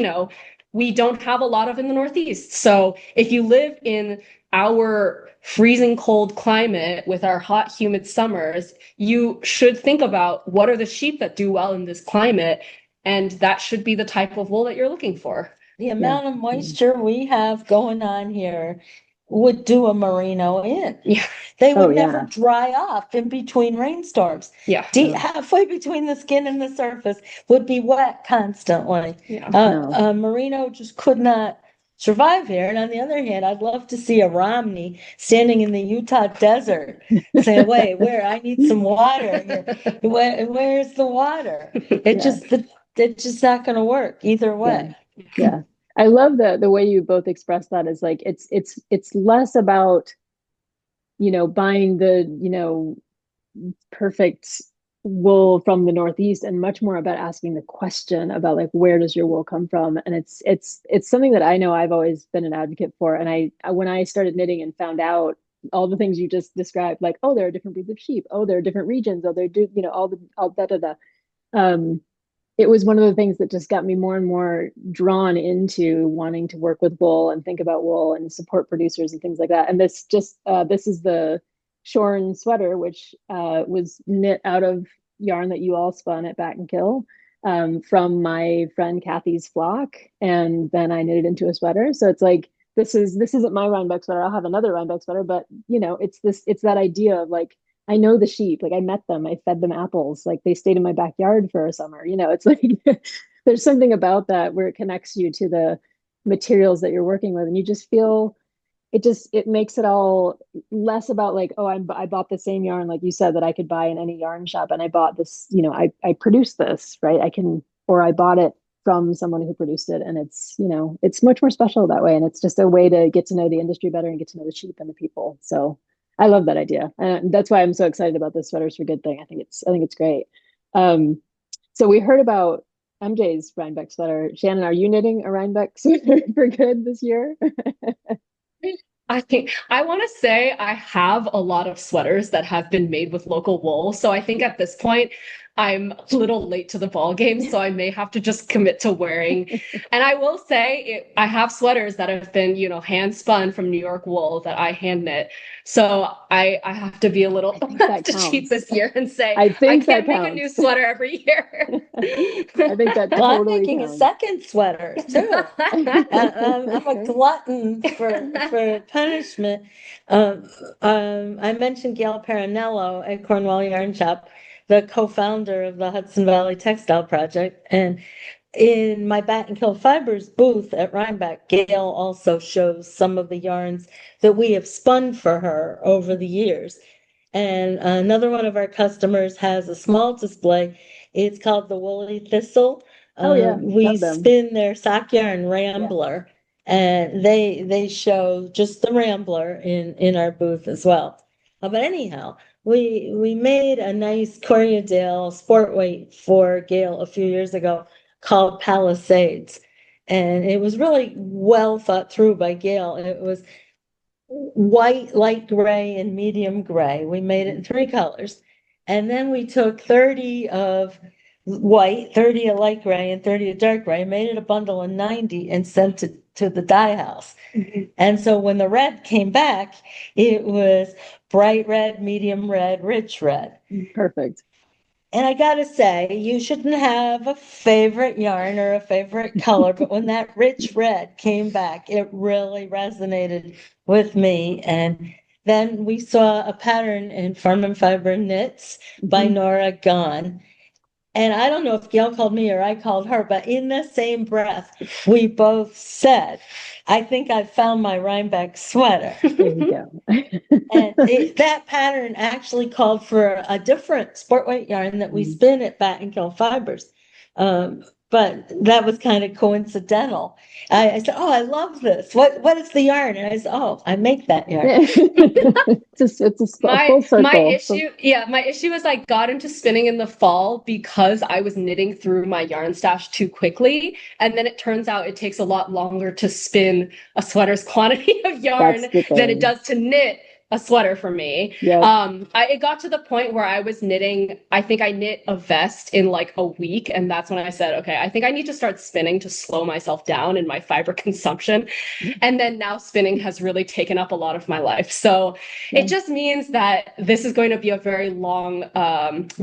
Speaker 2: we don't have a lot of in the Northeast. So if you live in our freezing cold climate with our hot, humid summers, you should think about what are the sheep that do well in this climate. And that should be the type of wool that you're looking for.
Speaker 3: The amount of moisture we have going on here would do a merino in. They would never dry off in between rainstorms. Halfway between the skin and the surface would be wet constantly. Merino just could not survive here. And on the other hand, I'd love to see a Romney standing in the Utah desert saying, "Wait, I need some water here. Where's the water?" It's just not going to work either way.
Speaker 1: I love the way you both express that. Is like, it's less about, buying the, perfect wool from the Northeast, and much more about asking the question about, like, where does your wool come from? And it's something that I know I've always been an advocate for. And when I started knitting and found out all the things you just described, like, oh, there are different breeds of sheep, oh, there are different regions, oh, there do, all that. It was one of the things that just got me more and more drawn into wanting to work with wool and think about wool and support producers and things like that. And this is the Shorn sweater, which was knit out of yarn that you all spun at Battenkill, from my friend Kathy's flock, and then I knitted into a sweater. So it's like, this isn't my Rhinebeck sweater. I'll have another Rhinebeck sweater, but it's that idea of, like, I know the sheep, like, I met them, I fed them apples, like, they stayed in my backyard for a summer. It's like there's something about that where it connects you to the materials that you're working with, and you just feel it makes it all less about, like, oh, I bought the same yarn, like you said, that I could buy in any yarn shop, and I bought this, I produced this, right? I bought it from someone who produced it, and it's much more special that way, and it's just a way to get to know the industry better and get to know the sheep and the people. So I love that idea. And that's why I'm so excited about this Sweaters for Good thing. I think it's great. Um, so we heard about MJ's Rhinebeck sweater. Shannon, are you knitting a Rhinebeck sweater for good this year?
Speaker 2: I think I want to say I have a lot of sweaters that have been made with local wool. So I think at this point, I'm a little late to the ball game. So I may have to just commit to wearing. And I will say I have sweaters that have been, hand spun from New York wool that I hand knit. So I have to be a little
Speaker 1: I think that
Speaker 2: to cheat
Speaker 1: counts.
Speaker 2: this year and say
Speaker 1: I
Speaker 2: I
Speaker 1: think that
Speaker 2: can't make a new
Speaker 1: counts.
Speaker 2: sweater every year.
Speaker 1: I think that
Speaker 3: Well, I'm
Speaker 1: totally
Speaker 3: making a
Speaker 1: counts.
Speaker 3: second sweater too. I'm a glutton for punishment. I mentioned Gail Paranello at Cornwall Yarn Shop, the co-founder of the Hudson Valley Textile Project, and in my Battenkill Fibers booth at Rhinebeck, Gail also shows some of the yarns that we have spun for her over the years. And another one of our customers has a small display. It's called the Woolly Thistle.
Speaker 1: Oh yeah,
Speaker 3: We
Speaker 1: love them.
Speaker 3: spin their sock yarn
Speaker 1: Yeah.
Speaker 3: Rambler, and they show just the Rambler in our booth as well. But anyhow, we made a nice Corriedale sport weight for Gail a few years ago called Palisades, and it was really well thought through by Gail. It was white, light gray, and medium gray. We made it in three colors. And then we took 30 of white, 30 of light gray, and 30 of dark gray, made it a bundle of 90 and sent it to the dye house. And so when the red came back, it was bright red, medium red, rich red.
Speaker 1: Perfect.
Speaker 3: And I gotta say, you shouldn't have a favorite yarn or a favorite color, but when that rich red came back, it really resonated with me. And then we saw a pattern in Farm and Fiber Knits by Nora Gunn. And I don't know if Gail called me or I called her, but in the same breath, we both said, I think I found my Rhinebeck sweater.
Speaker 1: There you go.
Speaker 3: And that pattern actually called for a different sport weight yarn that we spin at Battenkill Fibers. But that was kind of coincidental. I said, "Oh, I love this. What is the yarn?" And I said, "Oh, I make that yarn."
Speaker 1: It's a full circle.
Speaker 2: My issue is I got into spinning in the fall because I was knitting through my yarn stash too quickly. And then it turns out it takes a lot longer to spin a sweater's quantity of yarn than it does to knit a sweater for me.
Speaker 1: Yep.
Speaker 2: It got to the point where I was knitting, I think I knit a vest in like a week. And that's when I said, okay, I think I need to start spinning to slow myself down in my fiber consumption. And then now spinning has really taken up a lot of my life. So it just means that this is going to be a very long,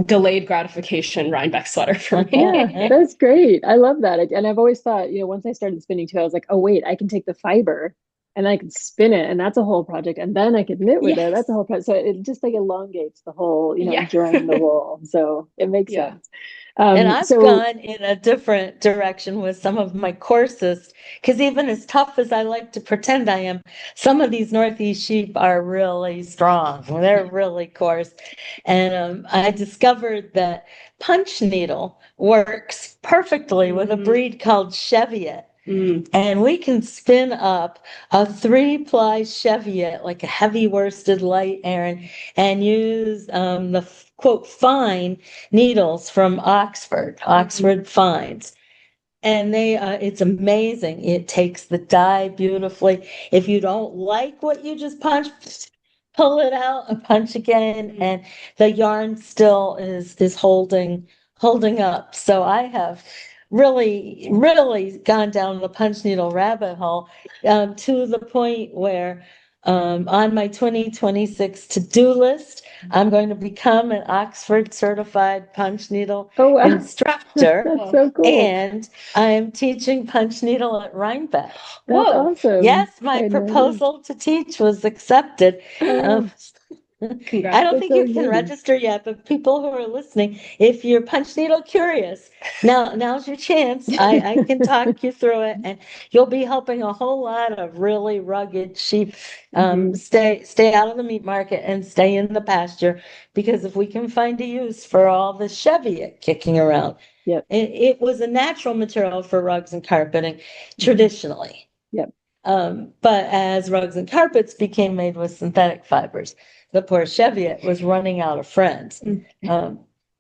Speaker 2: delayed gratification Rhinebeck sweater for me.
Speaker 1: Yeah, that's great. I love that. And I've always thought, once I started spinning too, I was like, oh, wait, I can take the fiber and I can spin it, and that's a whole project. And then I could knit with it. That's a whole project. So it just like elongates the whole, enjoying the wool. So it makes sense.
Speaker 3: And I've gone in a different direction with some of my courses, because even as tough as I like to pretend I am, some of these Northeast sheep are really strong. They're really coarse. And I discovered that punch needle works perfectly with a breed called Cheviot. And we can spin up a 3-ply Cheviot, like a heavy worsted light iron, and use the quote fine needles from Oxford Fines. And it's amazing. It takes the dye beautifully. If you don't like what you just punched, pull it out and punch again, and the yarn still is holding up. So I have really, really gone down the punch needle rabbit hole, to the point where on my 2026 to-do list, I'm going to become an Oxford certified punch needle instructor.
Speaker 1: That's so cool.
Speaker 3: And I am teaching punch needle at Rhinebeck.
Speaker 1: That's awesome.
Speaker 3: Yes, my proposal to teach was accepted. I don't think you can register yet, but people who are listening, if you're punch needle curious, now's your chance. I can talk you through it, and you'll be helping a whole lot of really rugged sheep stay out of the meat market and stay in the pasture. Because if we can find a use for all the Cheviot kicking around, it was a natural material for rugs and carpeting traditionally.
Speaker 1: Yep.
Speaker 3: But as rugs and carpets became made with synthetic fibers, the poor Cheviot was running out of friends.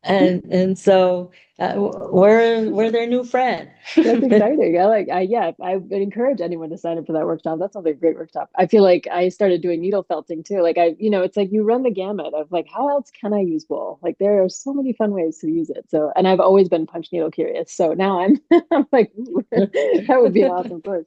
Speaker 3: And so we're their new friend.
Speaker 1: That's exciting. I would encourage anyone to sign up for that workshop. That sounds like a great workshop. I feel like I started doing needle felting too. It's like you run the gamut of like, how else can I use wool? Like there are so many fun ways to use it. So, and I've always been punch needle curious. So now I'm like, ooh, that would be an awesome course.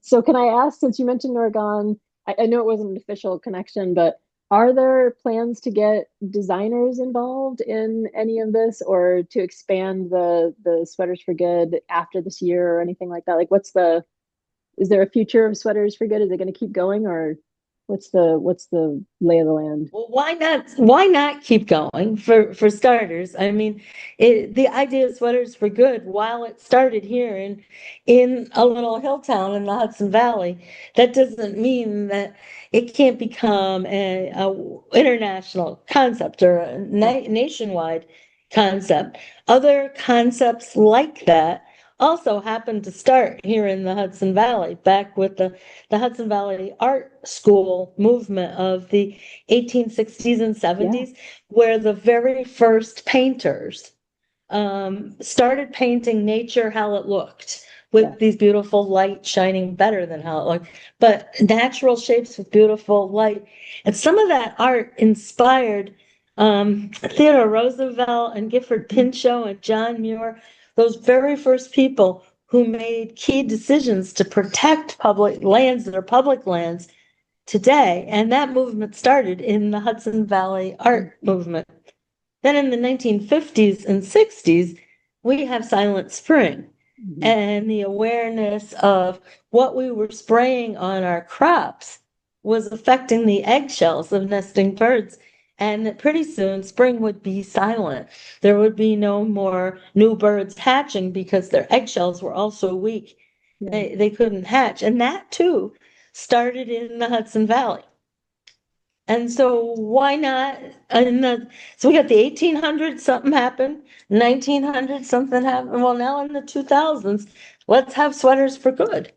Speaker 1: So can I ask, since you mentioned Oregon, I know it wasn't an official connection, but are there plans to get designers involved in any of this or to expand the Sweaters for Good after this year or anything like that? Like is there a future of Sweaters for Good? Is it going to keep going or what's the lay of the land?
Speaker 3: Well, why not keep going for starters? I mean, the idea of Sweaters for Good, while it started here in a little hill town in the Hudson Valley, that doesn't mean that it can't become a international concept or a nationwide concept. Other concepts like that also happened to start here in the Hudson Valley, back with the Hudson Valley Art School movement of the 1860s and 70s, where the very first painters started painting nature how it looked, with these beautiful light shining better than how it looked, but natural shapes with beautiful light. And some of that art inspired Theodore Roosevelt and Gifford Pinchot and John Muir, those very first people who made key decisions to protect public lands that are public lands today. And that movement started in the Hudson Valley art movement. Then in the 1950s and 60s, we have Silent Spring and the awareness of what we were spraying on our crops was affecting the eggshells of nesting birds. And that pretty soon spring would be silent. There would be no more new birds hatching because their eggshells were also weak. They couldn't hatch. And that too started in the Hudson Valley. And so why not? So we got the 1800s, something happened, 1900s, something happened. Well, now in the 2000s, let's have Sweaters for Good.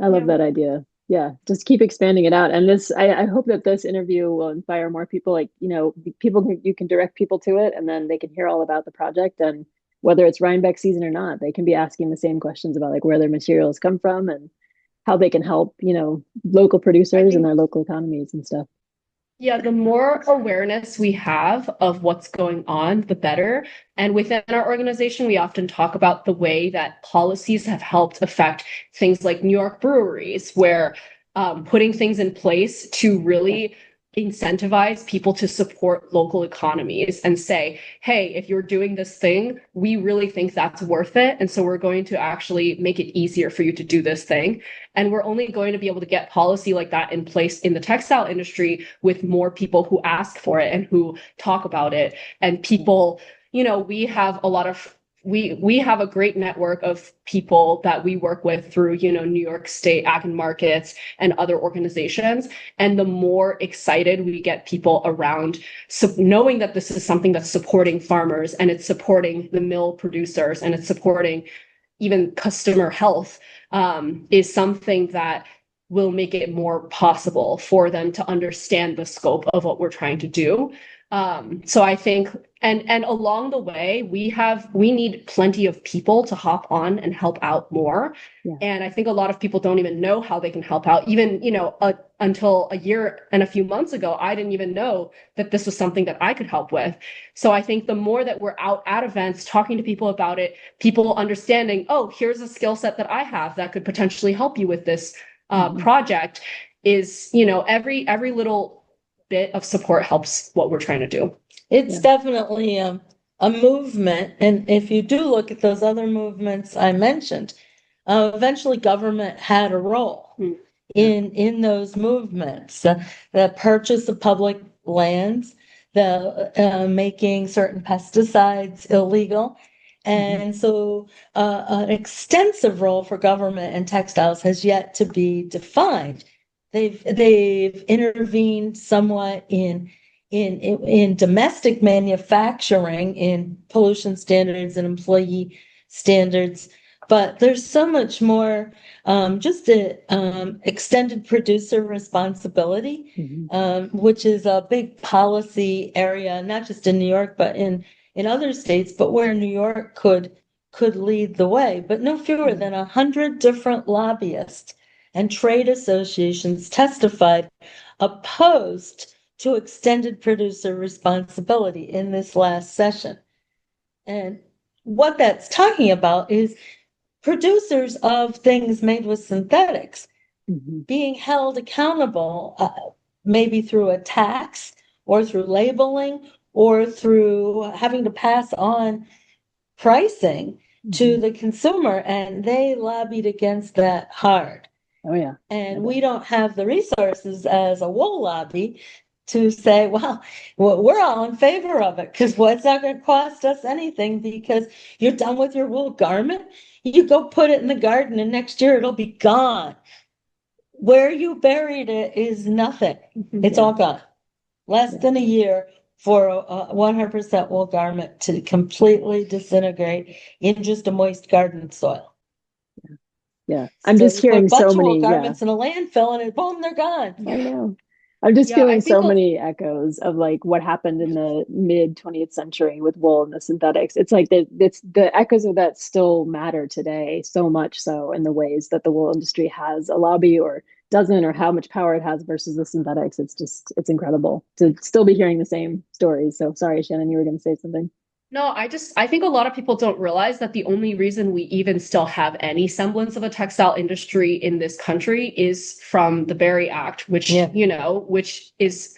Speaker 1: I love that idea. Yeah, just keep expanding it out. And I hope that this interview will inspire more people. Like, you can direct people to it and then they can hear all about the project. And whether it's Rhinebeck season or not, they can be asking the same questions about like where their materials come from and how they can help, local producers and their local economies and stuff.
Speaker 2: Yeah, the more awareness we have of what's going on, the better. And within our organization, we often talk about the way that policies have helped affect things like New York breweries, where putting things in place to really incentivize people to support local economies and say, hey, if you're doing this thing, we really think that's worth it. And so we're going to actually make it easier for you to do this thing. And we're only going to be able to get policy like that in place in the textile industry with more people who ask for it and who talk about it. And people, we have a lot of we have a great network of people that we work with through, New York State Ag and Markets and other organizations. And the more excited we get people around, so knowing that this is something that's supporting farmers and it's supporting the mill producers and it's supporting even customer health, is something that will make it more possible for them to understand the scope of what we're trying to do. So I think, and along the way, we need plenty of people to hop on and help out more. Yeah. And I think a lot of people don't even know how they can help out. Even, until a year and a few months ago, I didn't even know that this was something that I could help with. So I think the more that we're out at events, talking to people about it, people understanding, oh, here's a skill set that I have that could potentially help you with this project is, every little bit of support helps what we're trying to do.
Speaker 3: It's definitely a movement. And if you do look at those other movements I mentioned, eventually government had a role in those movements. The purchase of public lands, the making certain pesticides illegal. And so an extensive role for government and textiles has yet to be defined. They've intervened somewhat in domestic manufacturing, in pollution standards and employee standards, but there's so much more, just extended producer responsibility, which is a big policy area, not just in New York, but in other states, but where New York could lead the way. But no fewer than 100 different lobbyists and trade associations testified opposed to extended producer responsibility in this last session. And what that's talking about is producers of things made with synthetics being held accountable, maybe through a tax or through labeling or through having to pass on pricing to the consumer. And they lobbied against that hard.
Speaker 4: Oh, yeah.
Speaker 3: And we don't have the resources as a wool lobby to say, well, we're all in favor of it because it's not going to cost us anything because you're done with your wool garment. You go put it in the garden and next year it'll be gone. Where you buried it is nothing. It's all gone. Less than a year for a 100% wool garment to completely disintegrate in just a moist garden soil.
Speaker 4: Yeah, I'm just hearing so many
Speaker 3: garments in a landfill and boom, they're gone.
Speaker 4: I know. I'm just feeling so many echoes of like what happened in the mid 20th century with wool and the synthetics. It's like the echoes of that still matter today, so much so in the ways that the wool industry has a lobby or doesn't, or how much power it has versus the synthetics. It's incredible to still be hearing the same stories. So sorry, Shannon, you were going to say something.
Speaker 2: No, I think a lot of people don't realize that the only reason we even still have any semblance of a textile industry in this country is from the Berry Act, which, which is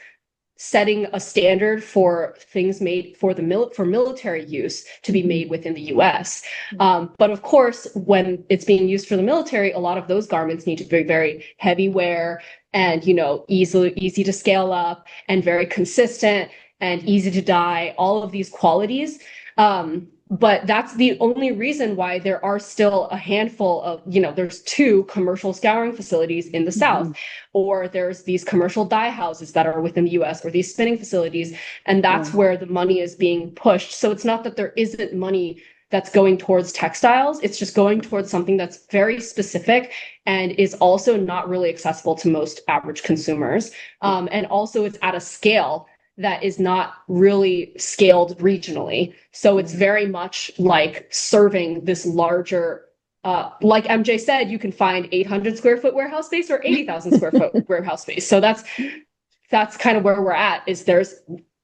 Speaker 2: setting a standard for things made for for military use to be made within the US. But of course, when it's being used for the military, a lot of those garments need to be very heavy wear and, easy to scale up and very consistent and easy to dye, all of these qualities. But that's the only reason why there are still a handful of, there's 2 commercial scouring facilities in the South, or there's these commercial dye houses that are within the US, or these spinning facilities. And that's where the money is being pushed. So it's not that there isn't money that's going towards textiles. It's just going towards something that's very specific and is also not really accessible to most average consumers. And also it's at a scale that is not really scaled regionally. So it's very much like serving this larger, like MJ said, you can find 800 square foot warehouse space or 80,000 square foot warehouse space. So that's kind of where we're at, is there's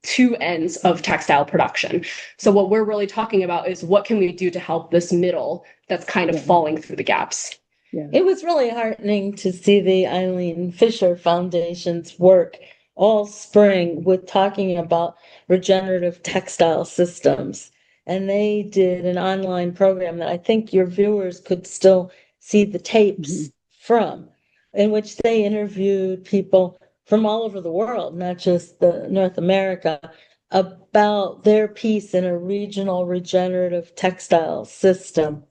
Speaker 2: 2 ends of textile production. So what we're really talking about is what can we do to help this middle that's kind of falling through the gaps.
Speaker 3: Yeah. It was really heartening to see the Eileen Fisher Foundation's work all spring with talking about regenerative textile systems. And they did an online program that I think your viewers could still see the tapes from, in which they interviewed people from all over the world, not just North America, about their piece in a regional regenerative textile system.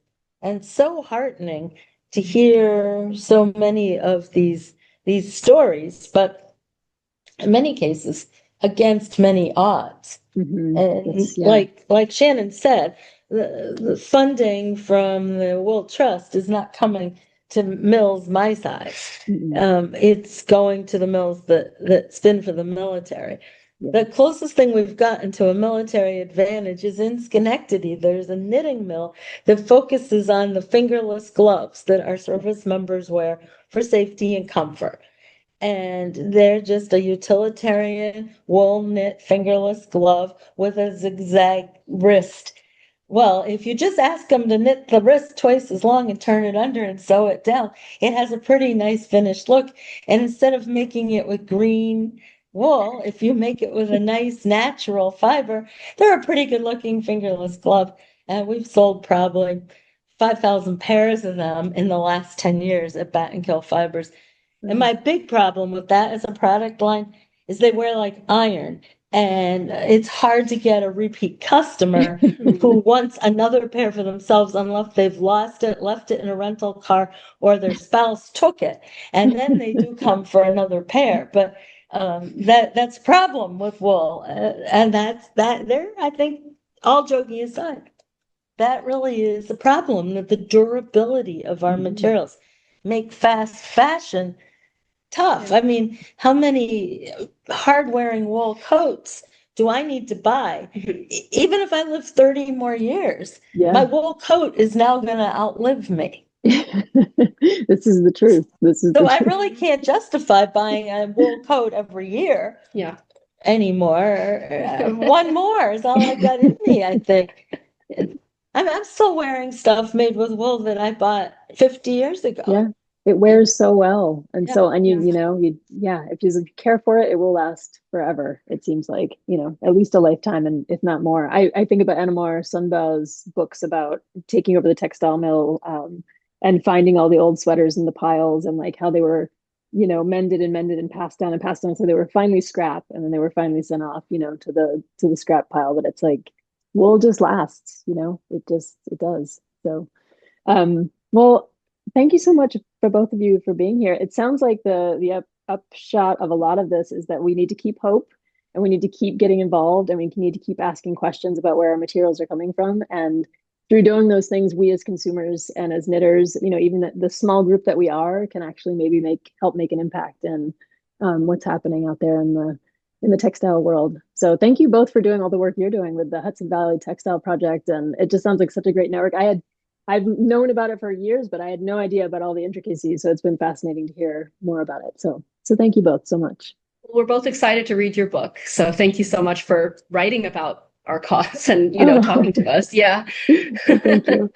Speaker 3: And so heartening to hear so many of these stories, but in many cases against many odds. And like Shannon said, the funding from the Wool Trust is not coming to mills my size. It's going to the mills that spin for the military. The closest thing we've gotten to a military advantage is in Schenectady. There's a knitting mill that focuses on the fingerless gloves that our service members wear for safety and comfort. And they're just a utilitarian wool knit fingerless glove with a zigzag wrist. Well, if you just ask them to knit the wrist twice as long and turn it under and sew it down, it has a pretty nice finished look. And instead of making it with green wool, if you make it with a nice natural fiber, they're a pretty good looking fingerless glove. And we've sold probably 5,000 pairs of them in the last 10 years at Battenkill Fibers. And my big problem with that as a product line is they wear like iron. And it's hard to get a repeat customer who wants another pair for themselves unless they've lost it, left it in a rental car, or their spouse took it. And then they do come for another pair. But that's a problem with wool. And that's that there, I think, all joking aside. that really is a problem, that the durability of our materials make fast fashion tough. I mean, how many hard-wearing wool coats do I need to buy? Even if I live 30 more years, my wool coat is now going to outlive me.
Speaker 4: This is the truth.
Speaker 3: So I really can't justify buying a wool coat every year.
Speaker 2: Yeah.
Speaker 3: Anymore. One more is all I've got in me, I think. I'm still wearing stuff made with wool that I bought 50 years ago.
Speaker 4: Yeah, it wears so well. And if you care for it, it will last forever. It seems like, at least a lifetime, and if not more. I think about Anamar Sunbow's books about taking over the textile mill, and finding all the old sweaters in the piles, and like how they were, mended and passed down and passed down. So they were finally scrap, and then they were finally sent off, to the scrap pile. But it's like wool just lasts, it does. So, well, thank you so much for both of you for being here. It sounds like the upshot of a lot of this is that we need to keep hope, and we need to keep getting involved, and we need to keep asking questions about where our materials are coming from. And through doing those things, we as consumers and as knitters, even the small group that we are, can actually maybe help make an impact in what's happening out there in the textile world. So thank you both for doing all the work you're doing with the Hudson Valley Textile Project. And it just sounds like such a great network. I've known about it for years, but I had no idea about all the intricacies. So it's been fascinating to hear more about it. So thank you both so much.
Speaker 2: We're both excited to read your book. So thank you so much for writing about our cause and, talking to us. Yeah.
Speaker 4: Thank you.